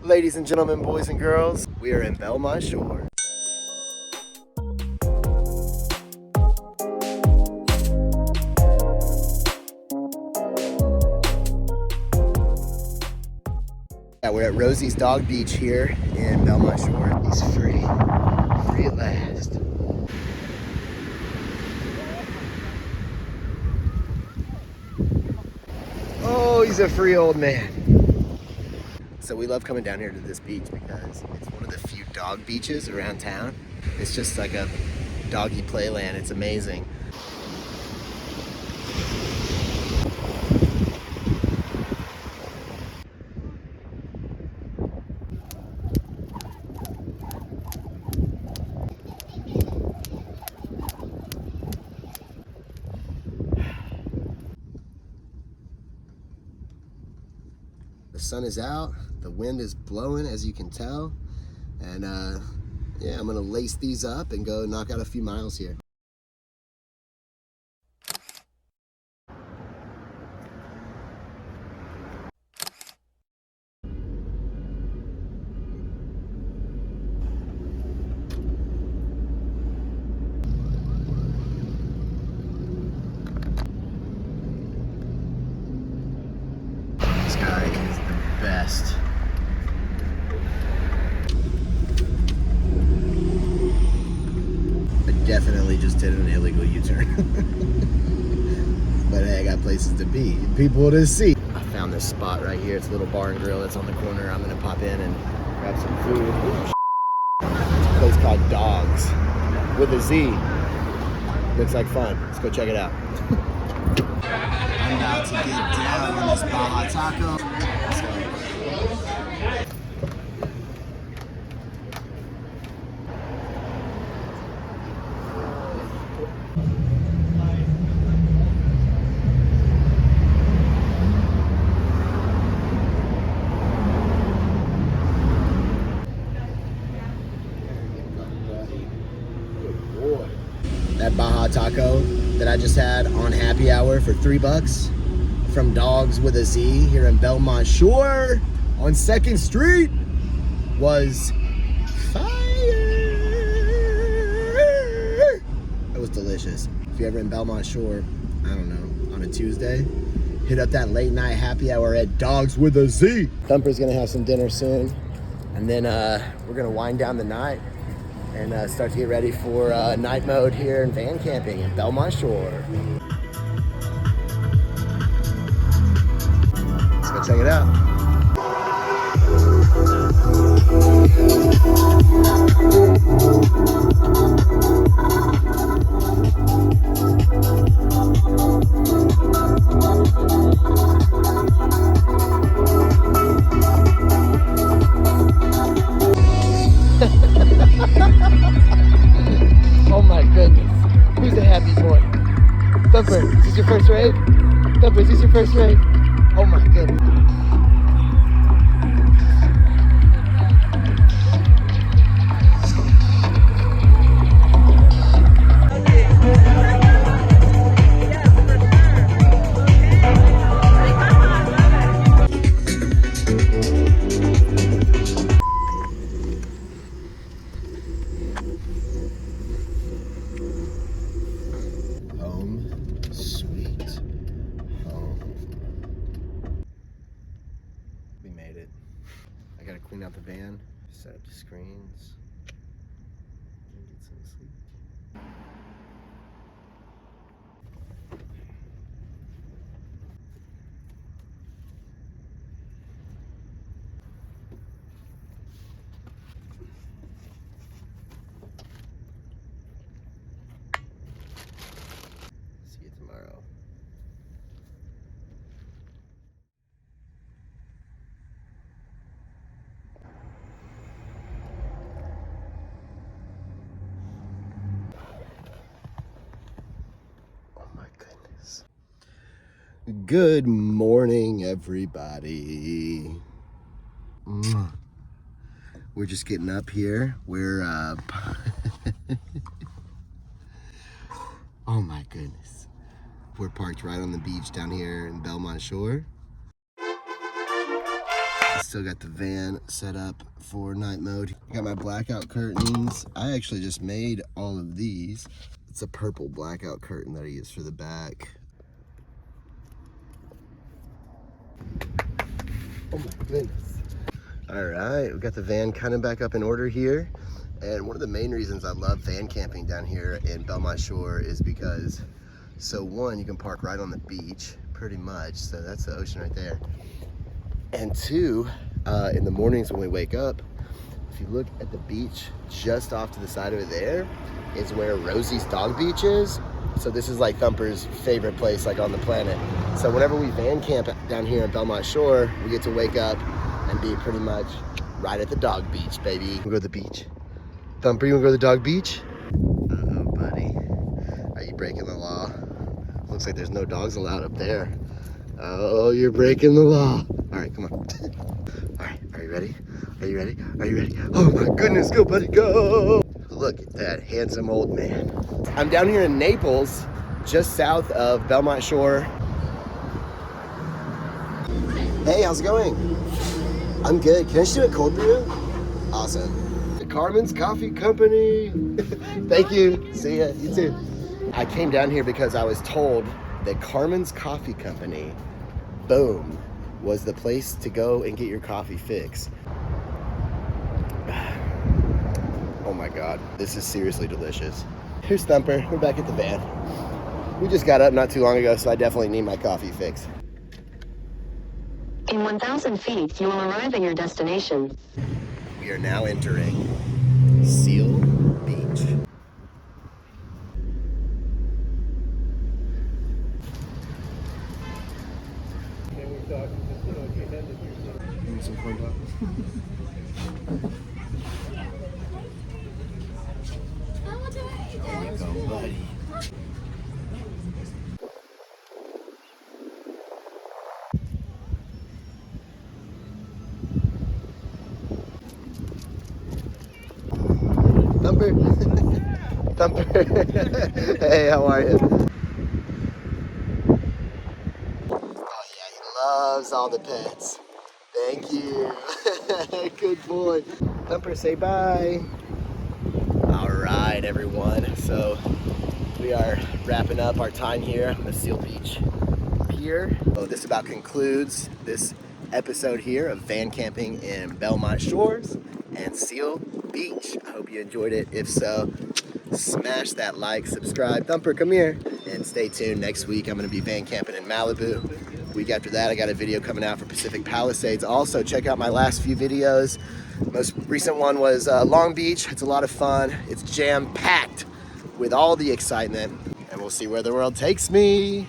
Ladies and gentlemen, boys and girls, we are in Belmont Shore. Yeah, we're at Rosies Dog Beach here in Belmont Shore. He's free. Free at last. Oh, he's a free old man. So we love coming down here to this beach because it's one of the few dog beaches around town. It's just like a doggy playland. It's amazing. The sun is out, the wind is blowing as you can tell, and yeah, I'm gonna lace these up and go knock out a few miles here. This guy is the best. I definitely just did an illegal U-turn. But hey, I got places to be, people to see. I found this spot right here. It's a little bar and grill that's on the corner. I'm gonna pop in and grab some food. Ooh, it's a place called Dogs with a Z. Looks like fun. Let's go check it out. I'm about to get down on this Baja Taco. Let's go. That Baja Taco that I just had on happy hour for $3 from Dogs with a Z here in Belmont Shore on 2nd Street was fire. It was delicious. If you're ever in Belmont Shore, I don't know, on a Tuesday, hit up that late night happy hour at Dogs with a Z. Thumper's gonna have some dinner soon, and then we're gonna wind down the night and start to get ready for night mode here in van camping in Belmont Shore. Let's go check it out. Oh my goodness. Who's a happy boy? Thumper, is this your first raid? Thumper, is this your first raid? Oh my goodness. I gotta clean out the van, set up the screens, and get some sleep. See you tomorrow. Good morning, everybody. We're just getting up here. We're oh my goodness. We're parked right on the beach down here in Belmont Shore. still got the van set up for night mode. Got my blackout curtains. I actually just made all of these. It's a purple blackout curtain that I use for the back. Oh my goodness. All right, we got the van kind of back up in order here. And one of the main reasons I love van camping down here in Belmont Shore is because, so one, you can park right on the beach, pretty much. So that's the ocean right there. And two, in the mornings when we wake up, if you look at the beach just off to the side of it there, is where Rosies Dog Beach is. So this is like Thumper's favorite place like on the planet. So whenever we van camp down here in Belmont Shore, we get to wake up and be pretty much right at the dog beach, baby. We'll go to the beach. Thumper, you wanna go to the dog beach? Uh-oh, buddy. Are you breaking the law? Looks like there's no dogs allowed up there. Oh, you're breaking the law. All right, come on. All right, are you ready? Are you ready? Are you ready? Oh my goodness, go buddy, go! Look at that handsome old man. I'm down here in Naples, just south of Belmont Shore. Hey, how's it going? I'm good. Can I just do a cold brew? Awesome. The Carmen's Coffee Company. Thank you. See ya. You too. I came down here because I was told that Carmen's Coffee Company, boom, was the place to go and get your coffee fix. Oh my God, this is seriously delicious. Here's Thumper, we're back at the van. We just got up not too long ago, so I definitely need my coffee fix. In 1,000 feet, you will arrive at your destination. We are now entering Seal Beach. Some corn dogs. There you go, buddy. Thumper. Thumper. Hey, how are you? Oh yeah, he loves all the pets. Thank you. Good boy. Thumper, say bye. All right, everyone. So we are wrapping up our time here on the Seal Beach Pier. So this about concludes this episode here of van camping in Belmont Shores and Seal Beach. I hope you enjoyed it. If so, smash that like, subscribe. Thumper, come here. And stay tuned. Next week, I'm going to be van camping in Malibu. Week after that, I got a video coming out for Pacific Palisades. Also, check out my last few videos. Most recent one was Long Beach. It's a lot of fun. It's jam-packed with all the excitement. And we'll see where the world takes me.